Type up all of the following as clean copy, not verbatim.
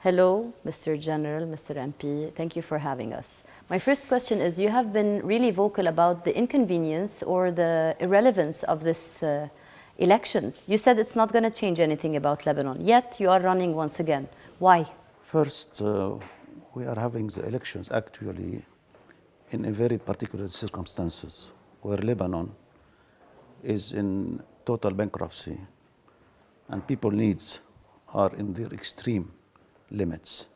Hello, Mr. General, Mr. MP. Thank you for having us. My first question is, you have been really vocal about the inconvenience or the irrelevance of this elections. You said it's not going to change anything about Lebanon, yet you are running once again. Why? First, we are having the elections actually in a very particular circumstances where Lebanon is in total bankruptcy and people needs are in their extreme limits.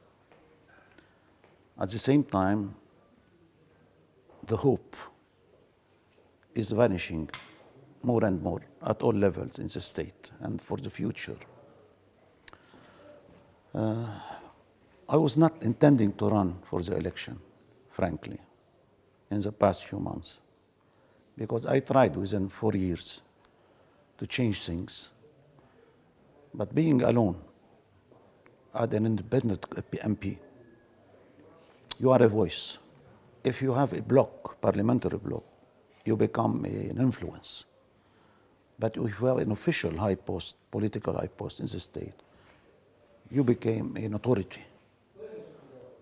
At the same time, the hope is vanishing more and more at all levels in the state and for the future. I was not intending to run for the election, frankly, in the past few months, because I tried within 4 years to change things. But being alone as an independent MP, you are a voice. If you have a bloc, parliamentary bloc, you become an influence. But if you have an official high post, political high post in the state, you became an authority.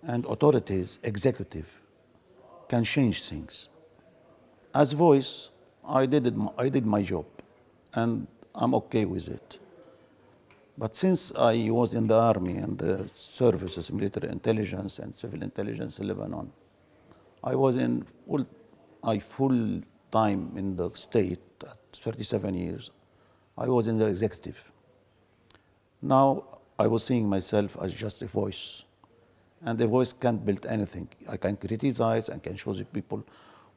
And authorities, executive, can change things. As voice, I did my job, and I'm okay with it. But since I was in the army and the services, military intelligence and civil intelligence in Lebanon, I was in full time in the state at 37 years. I was in the executive. Now I was seeing myself as just a voice. And a voice can't build anything. I can criticize, I can show the people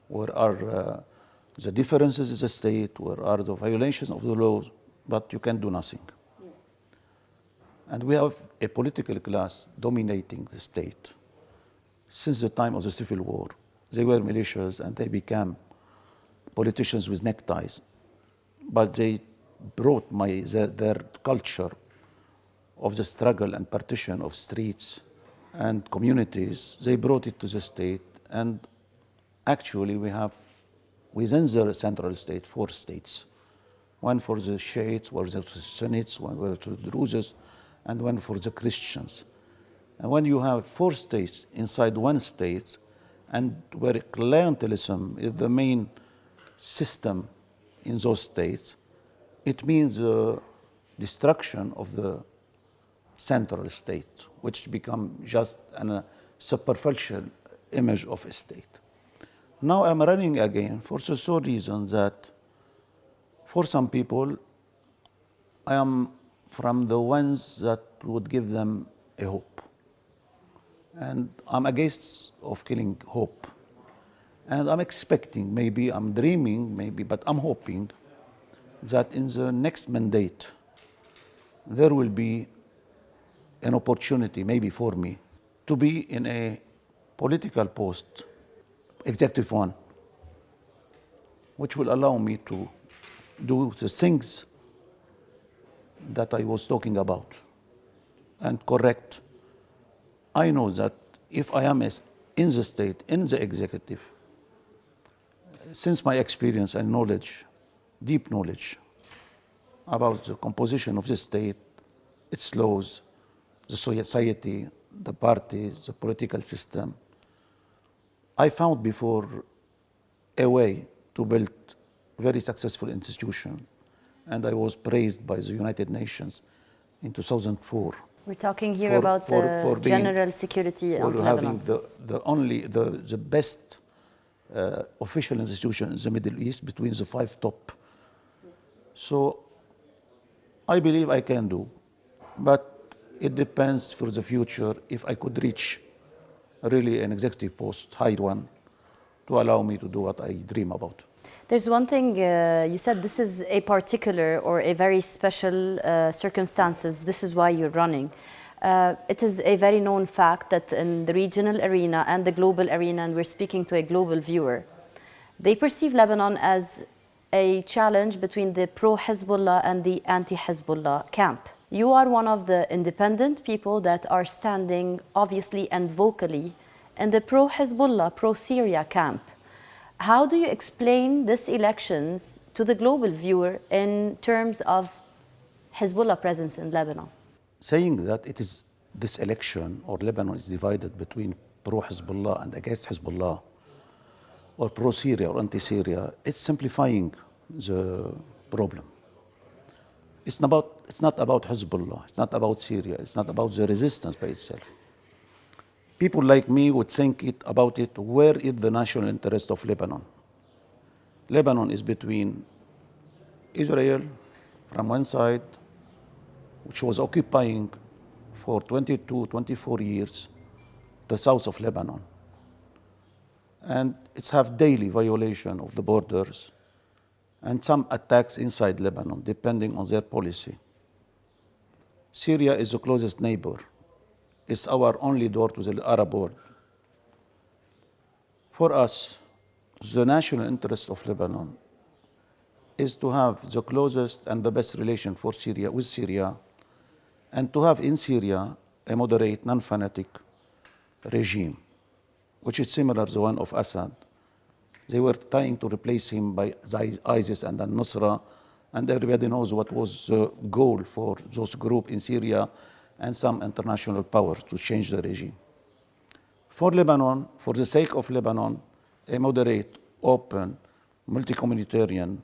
where are the differences in the state, where are the violations of the laws, but you can do nothing. Yes. And we have a political class dominating the state. Since the time of the Civil War, they were militias and they became politicians with neckties. But they brought their culture of the struggle and partition of streets and communities, they brought it to the state, and actually we have within the central state 4 states. One for the Shiites, one for the Sunnis, one for the Druses, and one for the Christians. And when you have 4 states inside one state, and where clientelism is the main system in those states, it means the destruction of the central state, which become just a superficial image of a state. Now I'm running again for the sole reason that for some people, I am from the ones that would give them a hope. And I'm against of killing hope. And I'm expecting, maybe I'm dreaming, maybe, but I'm hoping that in the next mandate, there will be an opportunity, maybe for me, to be in a political post, executive one, which will allow me to do the things that I was talking about and correct. I know that if I am in the state, in the executive, since my experience and knowledge, deep knowledge about the composition of the state, its laws, the society, the parties, the political system, I found before a way to build very successful institution, and I was praised by the United Nations in 2004. We're talking here about the general security of Lebanon. Having the best official institution in the Middle East between the 5 top. Yes. So I believe I can do, but it depends for the future if I could reach really an executive post, high one, to allow me to do what I dream about. There's one thing, you said this is a particular or a very special circumstances. This is why you're running. It is a very known fact that in the regional arena and the global arena, and we're speaking to a global viewer, they perceive Lebanon as a challenge between the pro-Hezbollah and the anti-Hezbollah camp. You are one of the independent people that are standing obviously and vocally in the pro-Hezbollah, pro-Syria camp. How do you explain these elections to the global viewer in terms of Hezbollah presence in Lebanon? Saying that it is this election, or Lebanon is divided between pro-Hezbollah and against Hezbollah, or pro-Syria or anti-Syria, it's simplifying the problem. It's not about Hezbollah, it's not about Syria, it's not about the resistance by itself. People like me would think about it, where is the national interest of Lebanon? Lebanon is between Israel from one side, which was occupying for 22, 24 years the south of Lebanon. And it's have daily violation of the borders and some attacks inside Lebanon, depending on their policy. Syria is the closest neighbor. It's our only door to the Arab world. For us, the national interest of Lebanon is to have the closest and the best relation for Syria with Syria, and to have in Syria a moderate, non-fanatic regime, which is similar to the one of Assad. They were trying to replace him by ISIS and al-Nusra, and everybody knows what was the goal for those groups in Syria and some international powers to change the regime. For Lebanon, for the sake of Lebanon, a moderate, open, multi-communitarian,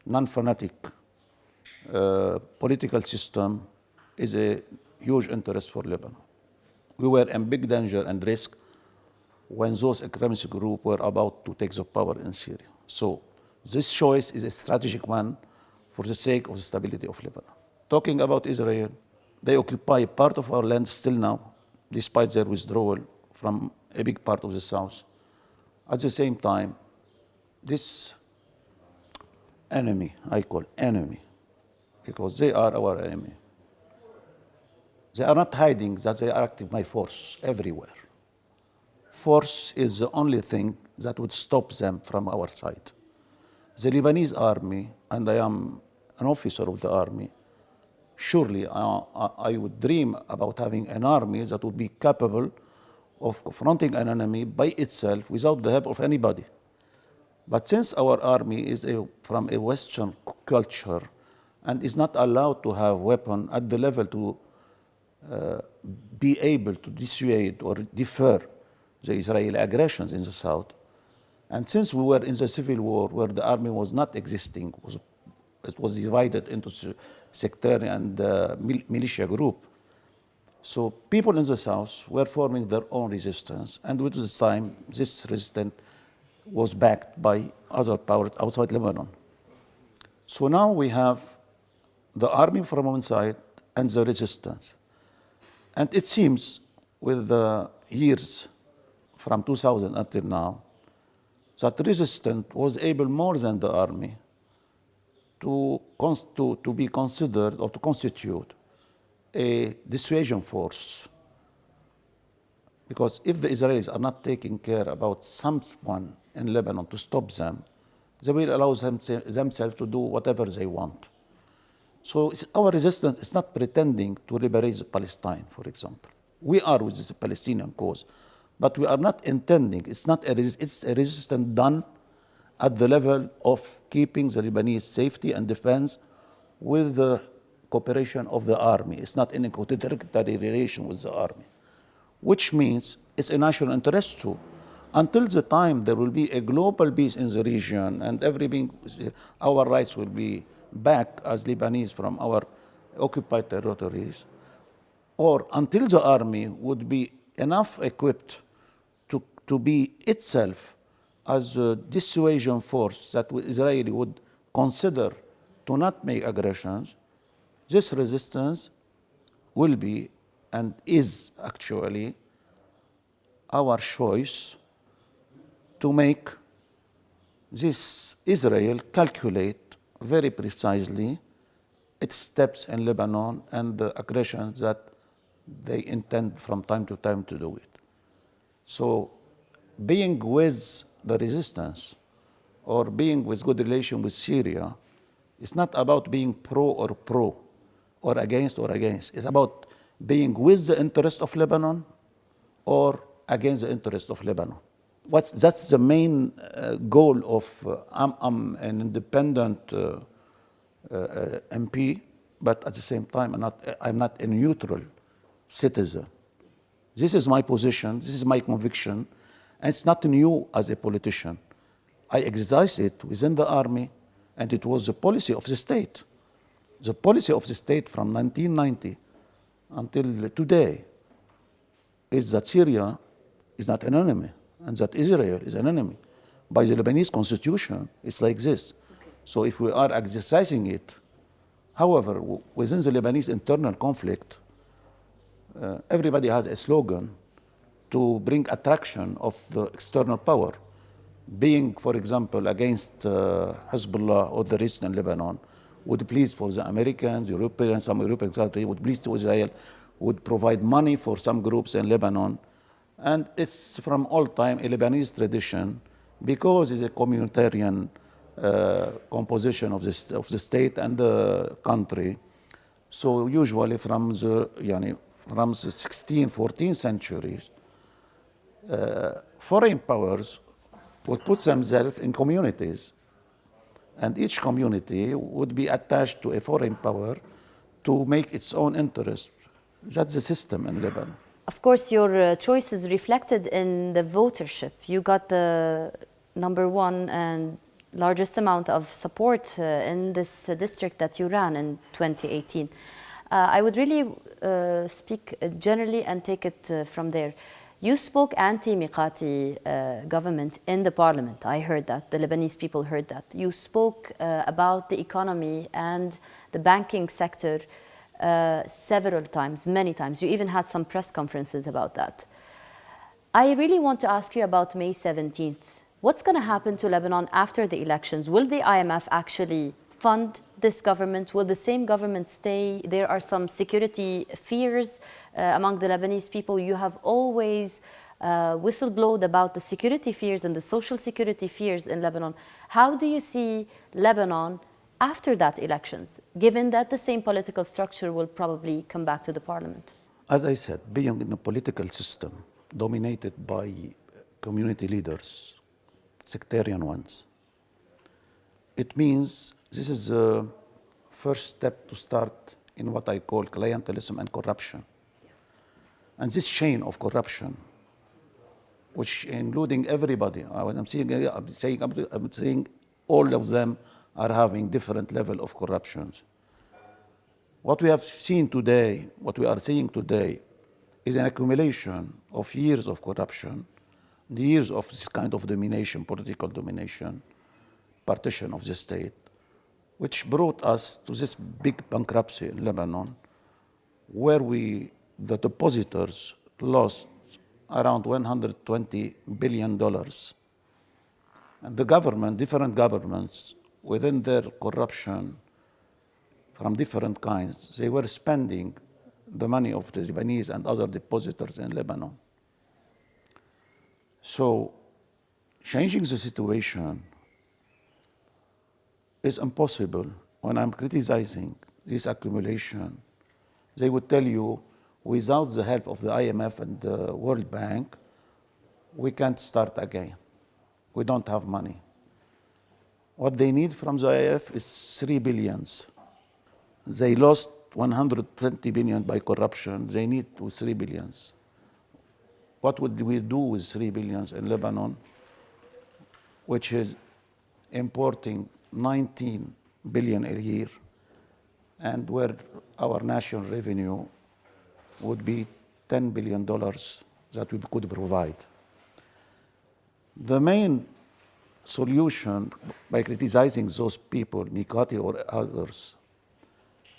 non-fanatic political system is a huge interest for Lebanon. We were in big danger and risk when those extremist groups were about to take the power in Syria. So this choice is a strategic one for the sake of the stability of Lebanon. Talking about Israel, they occupy part of our land still now, despite their withdrawal from a big part of the south. At the same time, this enemy, I call enemy, because they are our enemy. They are not hiding that they are active by force everywhere. Force is the only thing that would stop them from our side. The Lebanese army, and I am an officer of the army, surely I would dream about having an army that would be capable of confronting an enemy by itself without the help of anybody. But since our army is from a Western culture and is not allowed to have weapons at the level to be able to dissuade or defer the Israeli aggressions in the south, and since we were in the civil war where the army was not existing, it was divided into sectarian and militia group, so people in the south were forming their own resistance, and with this time, this resistance was backed by other powers outside Lebanon. So now we have the army from one side and the resistance. And it seems with the years from 2000 until now, that the resistance was able more than the army to be considered or to constitute a dissuasion force. Because if the Israelis are not taking care about someone in Lebanon to stop them, they will allow themselves to do whatever they want. So our resistance is not pretending to liberate Palestine, for example. We are with the Palestinian cause, but we are not intending, it's a resistance done at the level of keeping the Lebanese safety and defense with the cooperation of the army. It's not in a contradictory relation with the army, which means it's a national interest too. Until the time there will be a global peace in the region and everything, our rights will be back as Lebanese from our occupied territories, or until the army would be enough equipped to be itself as a dissuasion force that Israeli would consider to not make aggressions, this resistance will be and is actually our choice to make this Israel calculate very precisely its steps in Lebanon and the aggressions that they intend from time to time to do it. So being with the resistance or being with good relation with Syria is not about being pro, or against. It's about being with the interest of Lebanon or against the interest of Lebanon. That's the main goal of, I'm an independent MP, but at the same time, I'm not a neutral citizen. This is my position, this is my conviction, and it's not new as a politician. I exercised it within the army, and it was the policy of the state. The policy of the state from 1990 until today is that Syria is not an enemy, and that Israel is an enemy. By the Lebanese constitution, it's like this. Okay. So if we are exercising it, however, within the Lebanese internal conflict, everybody has a slogan to bring attraction of the external power. Being, for example, against Hezbollah or the rest in Lebanon, would please for the Americans, Europeans, some European countries, would please to Israel, would provide money for some groups in Lebanon. And it's from all time a Lebanese tradition because it's a communitarian composition of the state and the country. So usually from the 16th, 14th centuries, foreign powers would put themselves in communities, and each community would be attached to a foreign power to make its own interest. That's the system in Lebanon. Of course, your choice is reflected in the votership. You got the #1 and largest amount of support in this district that you ran in 2018. I would really speak generally and take it from there. You spoke anti-Miqati government in the parliament. I heard that. The Lebanese people heard that. You spoke about the economy and the banking sector several times, many times. You even had some press conferences about that. I really want to ask you about May 17th. What's going to happen to Lebanon after the elections? Will the IMF actually fund this government? Will the same government stay? There are some security fears among the Lebanese people. You have always whistleblowed about the security fears and the social security fears in Lebanon. How do you see Lebanon after that elections, given that the same political structure will probably come back to the parliament? As I said, being in a political system dominated by community leaders, sectarian ones, it means this is the first step to start in what I call clientelism and corruption. And this chain of corruption, which including everybody, I'm saying all of them are having different level of corruptions. What we have seen today, what we are seeing today, is an accumulation of years of corruption, the years of this kind of domination, political domination, partition of the state, which brought us to this big bankruptcy in Lebanon, where the depositors lost around $120 billion. And the government, different governments, within their corruption from different kinds, they were spending the money of the Lebanese and other depositors in Lebanon. So changing the situation is impossible. When I'm criticizing this accumulation, they would tell you, without the help of the IMF and the World Bank, we can't start again. We don't have money. What they need from the IMF is 3 billion. They lost 120 billion by corruption. They need 3 billion. What would we do with 3 billion in Lebanon, which is importing 19 billion a year, and where our national revenue would be $10 billion that we could provide. The main solution by criticizing those people, Miqati or others,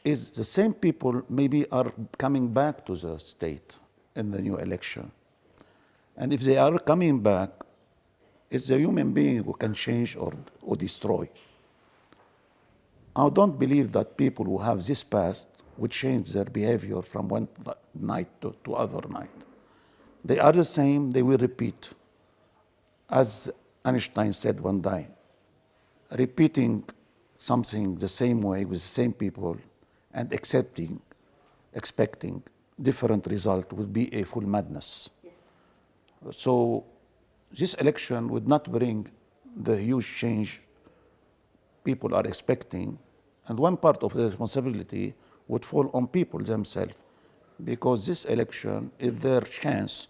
is the same people maybe are coming back to the state in the new election. And if they are coming back, it's a human being who can change or destroy. I don't believe that people who have this past would change their behavior from one night to other night. They are the same, they will repeat. As Einstein said one day, repeating something the same way with the same people and expecting different result would be a full madness. Yes. So this election would not bring the huge change people are expecting, and one part of the responsibility would fall on people themselves because this election is their chance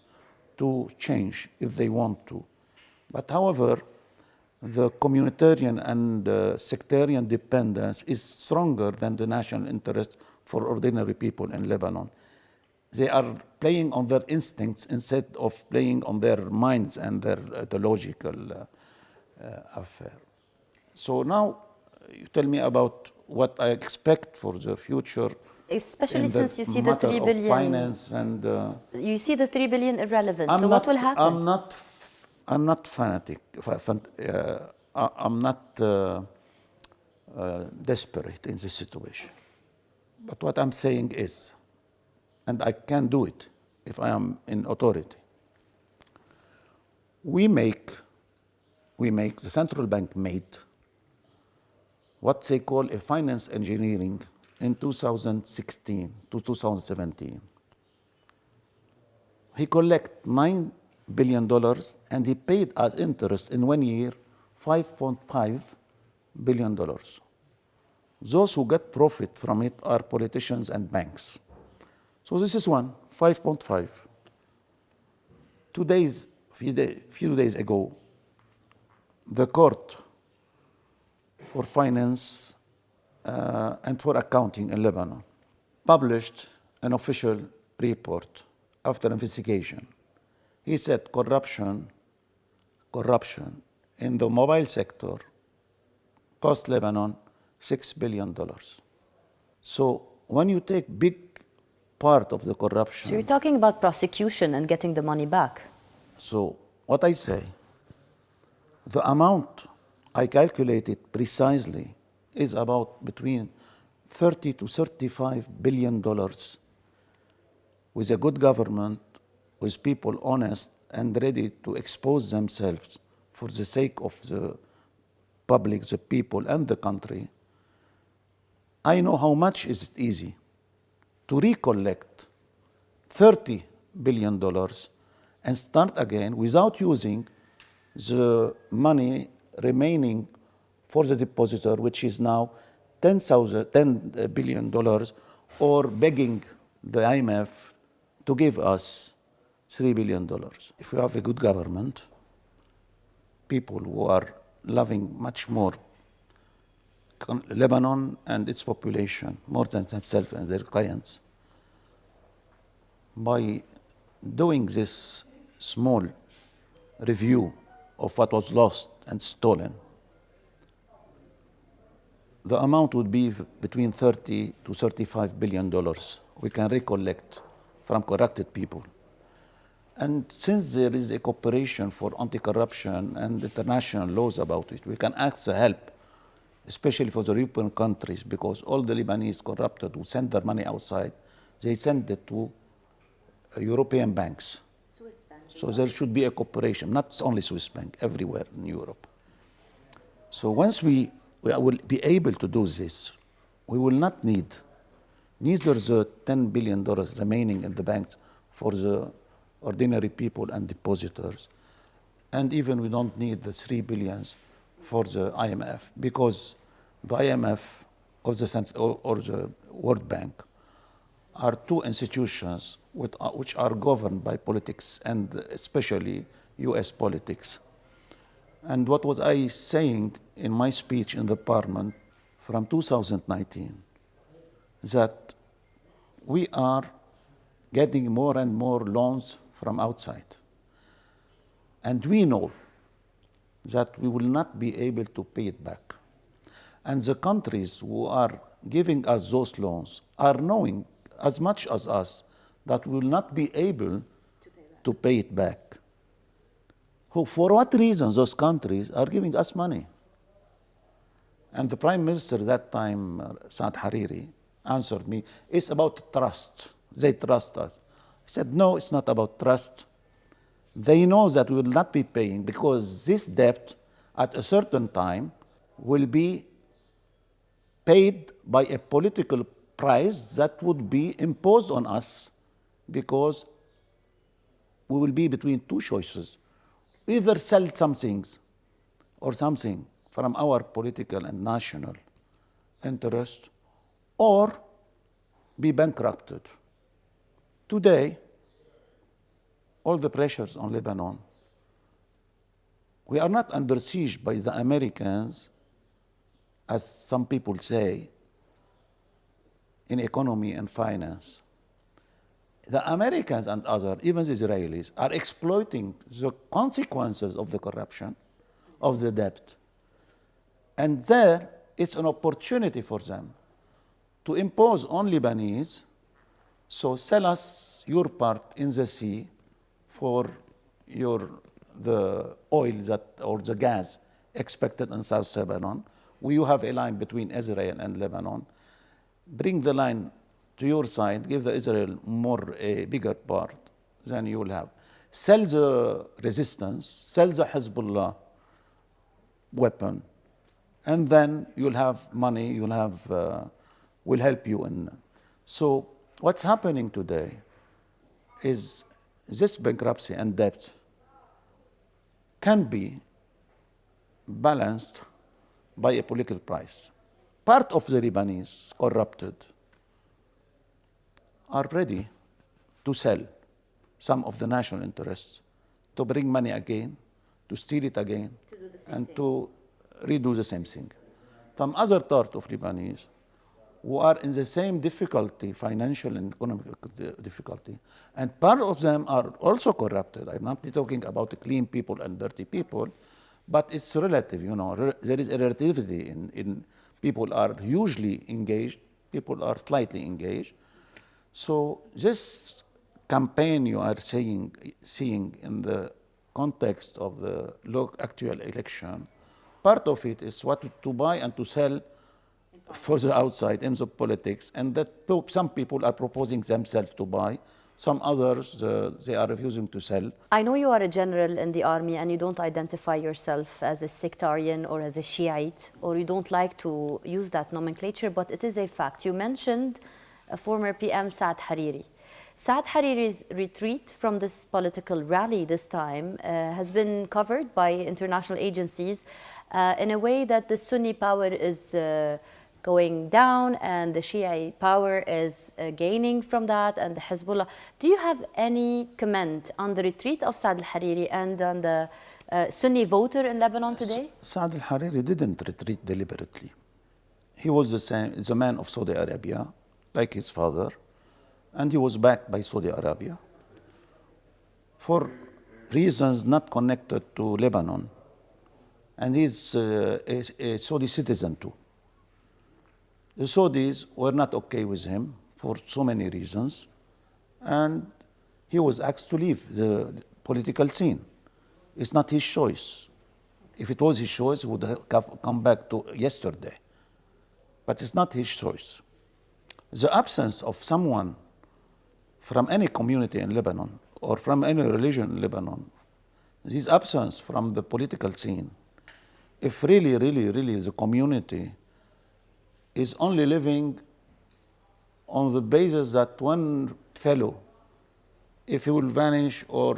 to change if they want to. But however, the communitarian and sectarian dependence is stronger than the national interest for ordinary people in Lebanon. They are playing on their instincts instead of playing on their minds and their theological affair. So now you tell me about what I expect for the future. Especially since you see the 3 of billion. Finance and You see the 3 billion irrelevant. So what will happen? I'm not fanatic. I'm not desperate in this situation. But what I'm saying is, and I can do it if I am in authority, the central bank made what they call a finance engineering in 2016 to 2017. He collected $9 billion and he paid as interest in 1 year $5.5 billion. Those who get profit from it are politicians and banks. So this is one, 5.5. Few days ago, the court for finance and for accounting in Lebanon published an official report after investigation. He said corruption in the mobile sector cost Lebanon $6 billion. So when you take big part of the corruption... So you're talking about prosecution and getting the money back. So what I say, the amount I calculated precisely is about between $30 to $35 billion with a good government, with people honest and ready to expose themselves for the sake of the public, the people, and the country. I know how much is it easy to recollect $30 billion and start again without using the money remaining for the depositor, which is now $10 billion, or begging the IMF to give us $3 billion. If we have a good government, people who are loving much more Lebanon and its population, more than themselves and their clients, by doing this small review of what was lost and stolen, the amount would be between $30 to $35 billion we can recollect from corrupted people. And since there is a cooperation for anti-corruption and international laws about it, we can ask for help, especially for the European countries, because all the Lebanese corrupted who send their money outside, they send it to European banks. Swiss banks. So there should be a cooperation, not only Swiss bank, everywhere in Europe. So once we will be able to do this, we will not need neither the $10 billion remaining in the banks for the ordinary people and depositors, and even we don't need the $3 billion for the IMF, because the IMF or the World Bank are two institutions which are governed by politics, and especially US politics. And what was I saying in my speech in the Parliament from 2019, that we are getting more and more loans from outside. And we know that we will not be able to pay it back. And the countries who are giving us those loans are knowing as much as us that we will not be able to pay it back. For what reason those countries are giving us money? And the Prime Minister that time, Saad Hariri, answered me, it's about trust. They trust us. I said, no, it's not about trust. They know that we will not be paying because this debt at a certain time will be paid by a political price that would be imposed on us, because we will be between two choices. Either sell some things or something from our political and national interest, or be bankrupted. Today, all the pressures on Lebanon, we are not under siege by the Americans, as some people say, in economy and finance. The Americans and others, even the Israelis, are exploiting the consequences of the corruption, of the debt. And there, it's an opportunity for them to impose on Lebanese, so sell us your part in the sea for the oil or the gas expected in South Lebanon. You have a line between Israel and Lebanon. Bring the line to your side, give the Israel a bigger part than you will have. Sell the resistance, sell the Hezbollah weapon, and then you'll have money, will help you in. So what's happening today is this bankruptcy and debt can be balanced by a political price. Part of the Lebanese corrupted are ready to sell some of the national interests, to bring money again, to steal it again, and to redo the same thing. Some other part of Lebanese who are in the same difficulty, financial and economic difficulty, and part of them are also corrupted. I'm not talking about clean people and dirty people, but it's relative, there is a relativity in people are hugely engaged, people are slightly engaged. So this campaign you are seeing in the context of the actual election, part of it is what to buy and to sell for the outside in the politics, and that some people are proposing themselves to buy, some others they are refusing to sell. I know you are a general in the army and you don't identify yourself as a sectarian or as a Shiite, or you don't like to use that nomenclature, but it is a fact. You mentioned former PM Saad Hariri. Saad Hariri's retreat from this political rally this time has been covered by international agencies in a way that the Sunni power is going down and the Shia power is gaining from that, and the Hezbollah. Do you have any comment on the retreat of Saad al-Hariri and on the Sunni voter in Lebanon today? Saad al-Hariri didn't retreat deliberately. He was the man of Saudi Arabia, like his father, and he was backed by Saudi Arabia for reasons not connected to Lebanon. And he's a Saudi citizen too. The Saudis were not okay with him for so many reasons, and he was asked to leave the political scene. It's not his choice. If it was his choice, he would have come back to yesterday. But it's not his choice. The absence of someone from any community in Lebanon or from any religion in Lebanon, his absence from the political scene, if really the community is only living on the basis that one fellow, if he will vanish or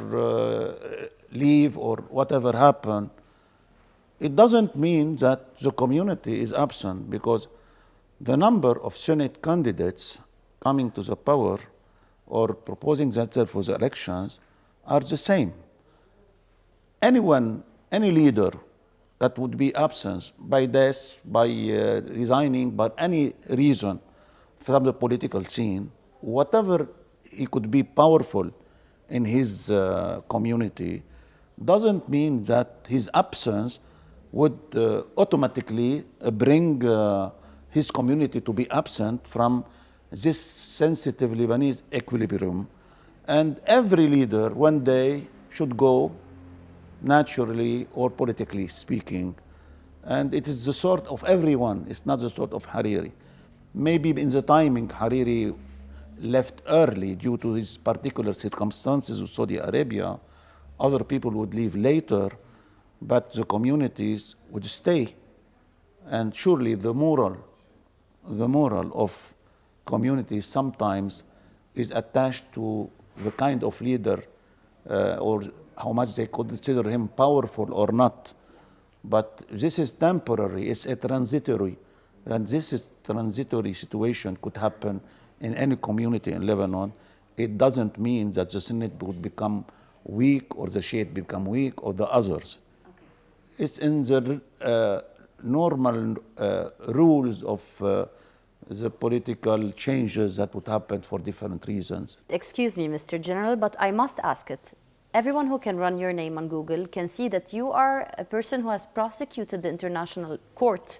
leave or whatever happen, it doesn't mean that the community is absent, because the number of Senate candidates coming to the power or proposing themselves for the elections are the same. Anyone, any leader that would be absent by death, by resigning, by any reason from the political scene, whatever he could be powerful in his community, doesn't mean that his absence would automatically bring his community to be absent from this sensitive Lebanese equilibrium. And every leader one day should go, naturally or politically speaking. And it is the sort of everyone, it's not the sort of Hariri. Maybe in the timing, Hariri left early due to his particular circumstances with Saudi Arabia. Other people would leave later, but the communities would stay. And surely the moral of communities sometimes is attached to the kind of leader or how much they consider him powerful or not. But this is temporary, it's a transitory, and this is transitory situation could happen in any community in Lebanon. it doesn't mean that the Senate would become weak or the Shiite become weak or the others. Okay. It's in the normal rules of the political changes that would happen for different reasons. Excuse me, Mr. General, but I must ask it. Everyone who can run your name on Google can see that you are a person who has prosecuted the International Court,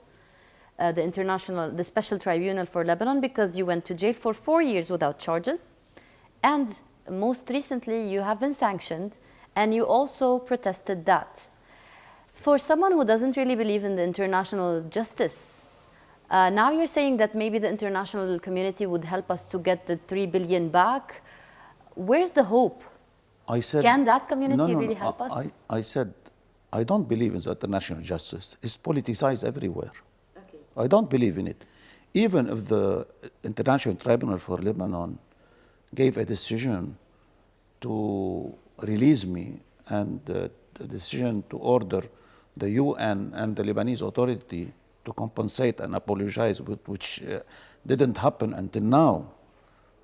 the Special Tribunal for Lebanon, because you went to jail for 4 years without charges. And most recently, you have been sanctioned, and you also protested that. For someone who doesn't really believe in the international justice, now you're saying that maybe the international community would help us to get the 3 billion back. Where's the hope? I said, can that community really help us? I said, I don't believe in the international justice. It's politicized everywhere. Okay. I don't believe in it. Even if the International Tribunal for Lebanon gave a decision to release me and the decision to order the UN and the Lebanese authority to compensate and apologize, which didn't happen until now,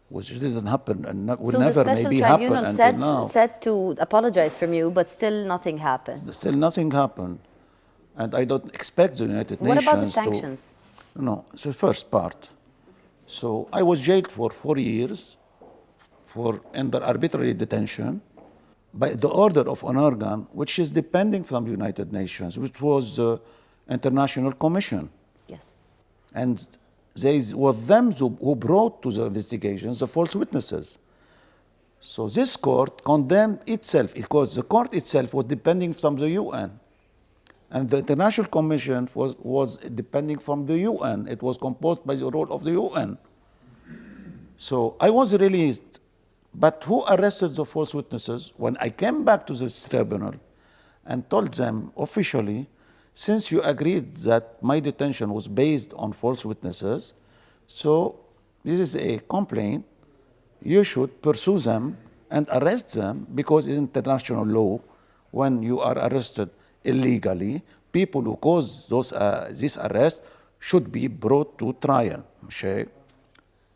which didn't happen and will never maybe happen until now. Said to apologize from you, but still nothing happened. Still nothing happened. And I don't expect the United Nations to... What about the sanctions? No, it's the first part. So I was jailed for 4 years under arbitrary detention by the order of an organ which is depending from the United Nations, which was the International Commission. Yes. And they were them who brought to the investigations the false witnesses. So this court condemned itself because the court itself was depending from the UN. And the International Commission was depending from the UN. It was composed by the role of the UN. So I was released. But who arrested the false witnesses? When I came back to this tribunal and told them officially, since you agreed that my detention was based on false witnesses, so this is a complaint, you should pursue them and arrest them because it's international law. When you are arrested illegally, people who caused this arrest should be brought to trial.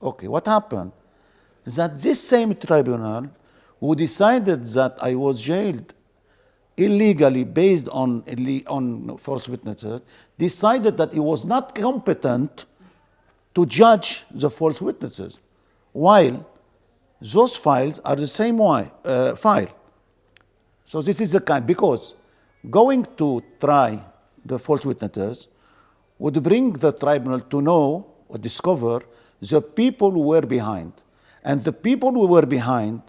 Okay, what happened? That this same tribunal who decided that I was jailed illegally based on false witnesses decided that it was not competent to judge the false witnesses, while those files are the same file. So this is the kind, because going to try the false witnesses would bring the tribunal to know or discover the people who were behind. And the people who were behind,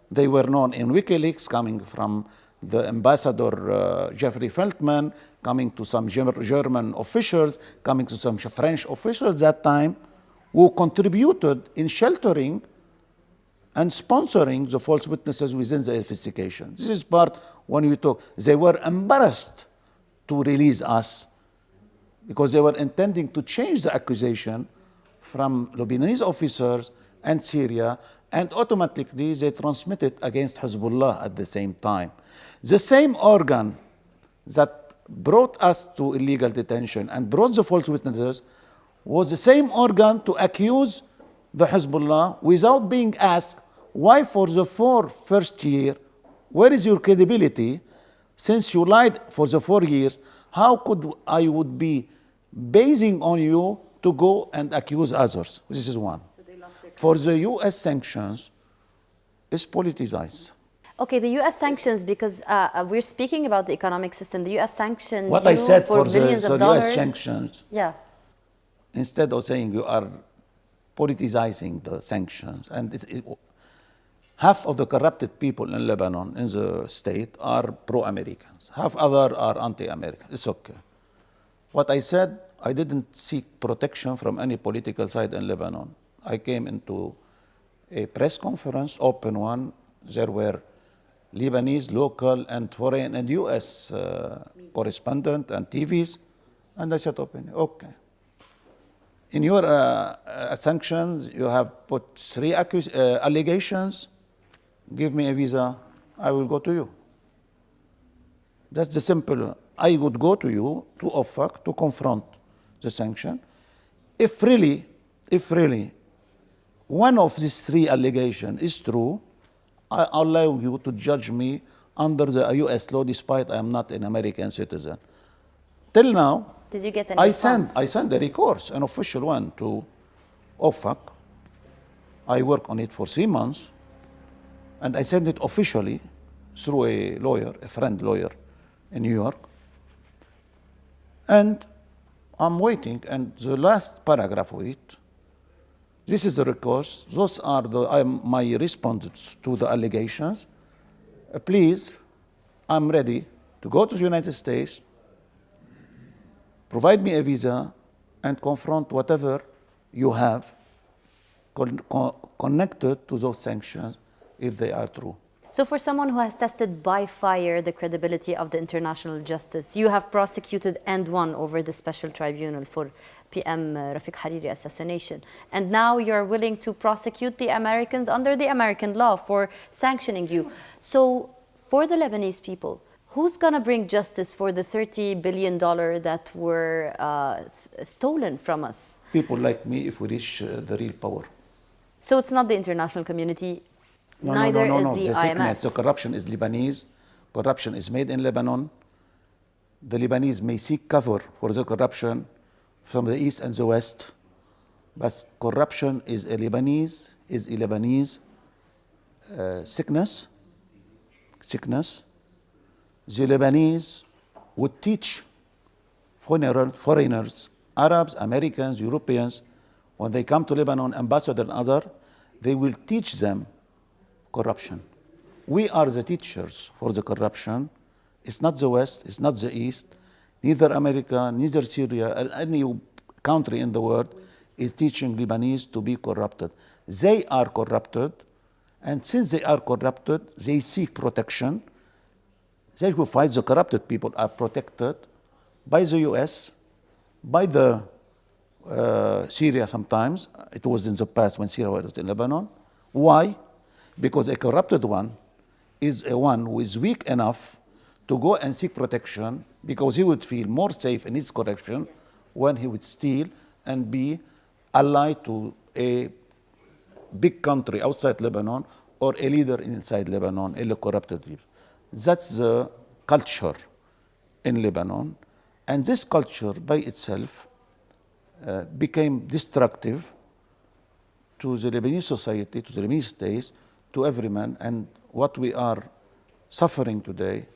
they were known in WikiLeaks, coming from the ambassador Jeffrey Feltman, coming to some German officials, coming to some French officials that time, who contributed in sheltering and sponsoring the false witnesses within the investigation. This is part when we talk. They were embarrassed to release us because they were intending to change the accusation from Lebanese officers and Syria, and automatically they transmit it against Hezbollah at the same time. The same organ that brought us to illegal detention and brought the false witnesses was the same organ to accuse the Hezbollah without being asked, why for the first year, where is your credibility? Since you lied for the 4 years, how could I would be basing on you to go and accuse others? This is one. For the US sanctions, it's politicized. Okay, the US sanctions, because we're speaking about the economic system, the US sanctions what I said for the billions of dollars. US sanctions, yeah. Instead of saying you are politicizing the sanctions, and half of the corrupted people in Lebanon, in the state, are pro-Americans. Half other are anti-American. It's okay. What I said, I didn't seek protection from any political side in Lebanon. I came into a press conference, open one. There were Lebanese, local, and foreign, and US correspondent and TVs. And I said openly, okay. In your sanctions, you have put 3 allegations. Give me a visa, I will go to you. That's the simple. I would go to you to offer, to confront the sanction. If really one of these three allegations is true, I allow you to judge me under the US law, despite I am not an American citizen. Till now, Did you get any response? I sent a recourse, an official one, to OFAC. I worked on it for 3 months, and I sent it officially through a lawyer, a friend lawyer in New York. And I'm waiting, and the last paragraph of it, this is the recourse. Those are my responses to the allegations. Please, I'm ready to go to the United States, provide me a visa, and confront whatever you have connected to those sanctions if they are true. So for someone who has tested by fire the credibility of the international justice, you have prosecuted and won over the special tribunal for PM Rafik Hariri assassination. And now you're willing to prosecute the Americans under the American law for sanctioning you. So for the Lebanese people, who's going to bring justice for the $30 billion that were stolen from us? People like me, if we reach the real power. So it's not the international community. No, Neither no. is the The IMF. thickness. The corruption is Lebanese. Corruption is made in Lebanon. The Lebanese may seek cover for the corruption from the east and the west, but corruption is a Lebanese sickness. The Lebanese would teach foreigners, Arabs, Americans, Europeans, when they come to Lebanon, ambassador and other, they will teach them corruption. We are the teachers for the corruption. It's not the West, it's not the East, neither America, neither Syria, any country in the world is teaching Lebanese to be corrupted. They are corrupted, and since they are corrupted, they seek protection. They who fight the corrupted people are protected by the US, by the Syria sometimes. It was in the past when Syria was in Lebanon. Why? Because a corrupted one is a one who is weak enough to go and seek protection, because he would feel more safe in his corruption when he would steal and be allied to a big country outside Lebanon or a leader inside Lebanon, a corrupted people. That's the culture in Lebanon. And this culture by itself became destructive to the Lebanese society, to the Lebanese state, to every man. And what we are suffering today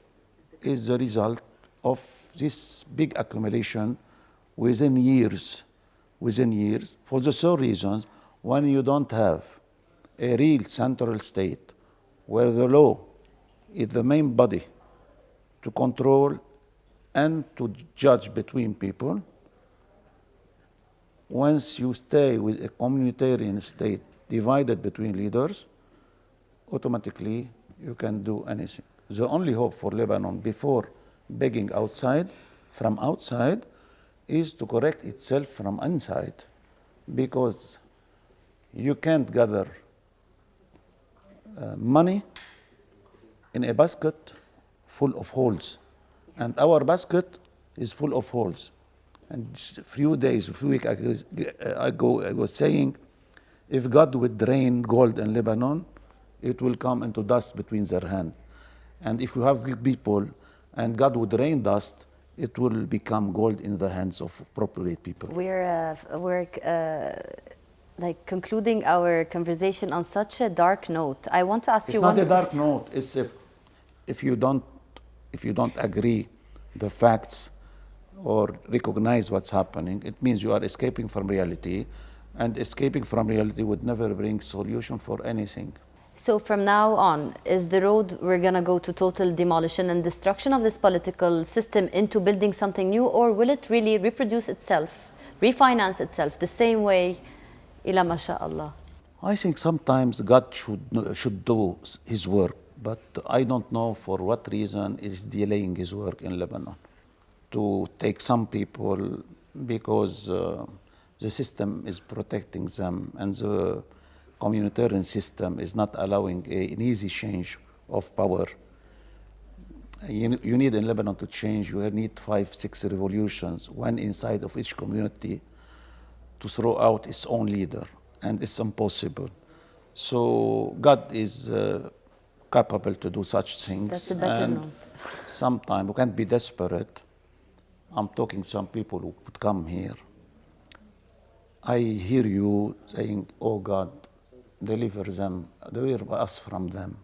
is the result of this big accumulation within years, for the sole reasons when you don't have a real central state where the law is the main body to control and to judge between people. Once you stay with a communitarian state divided between leaders, automatically you can do anything. The only hope for Lebanon before begging from outside, is to correct itself from inside, because you can't gather money in a basket full of holes. And our basket is full of holes. And a few weeks ago, I was saying, if God would rain gold in Lebanon, it will come into dust between their hands. And if you have good people and God would rain dust, it will become gold in the hands of appropriate people. We're like concluding our conversation on such a dark note. I want to ask you one. It's not a dark note. It's if you don't agree the facts or recognize what's happening, it means you are escaping from reality, and escaping from reality would never bring solution for anything. So from now on, is the road we're going to go to total demolition and destruction of this political system into building something new, or will it really reproduce itself, refinance itself the same way, ila masha'Allah? I think sometimes God should do his work, but I don't know for what reason is delaying his work in Lebanon. To take some people, because the system is protecting them, and the communitarian system is not allowing an easy change of power. You need in Lebanon to change, you need 5-6 revolutions, one inside of each community, to throw out its own leader. and it's impossible. So God is capable to do such things. That's a better and note. sometimes we can't be desperate. I'm talking to some people who would come here. I hear you saying, oh God, deliver them, deliver us from them.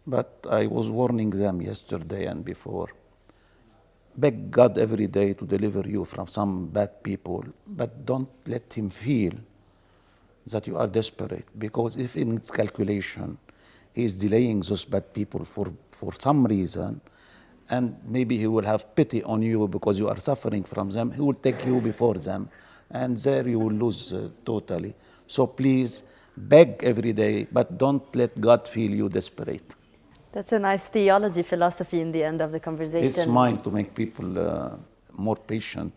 But I was warning them yesterday and before. Beg God every day to deliver you from some bad people, but don't let him feel that you are desperate, because if in his calculation he is delaying those bad people for some reason, and maybe he will have pity on you because you are suffering from them, he will take you before them, and there you will lose totally. So please beg every day, but don't let God feel you desperate. That's a nice theology philosophy in the end of the conversation. It's mine to make people more patient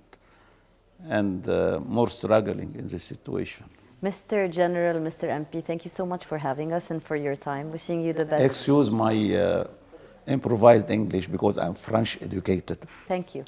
and more struggling in this situation. Mr. General, Mr. MP, thank you so much for having us and for your time. Wishing you the best. Excuse my improvised English because I'm French educated. Thank you.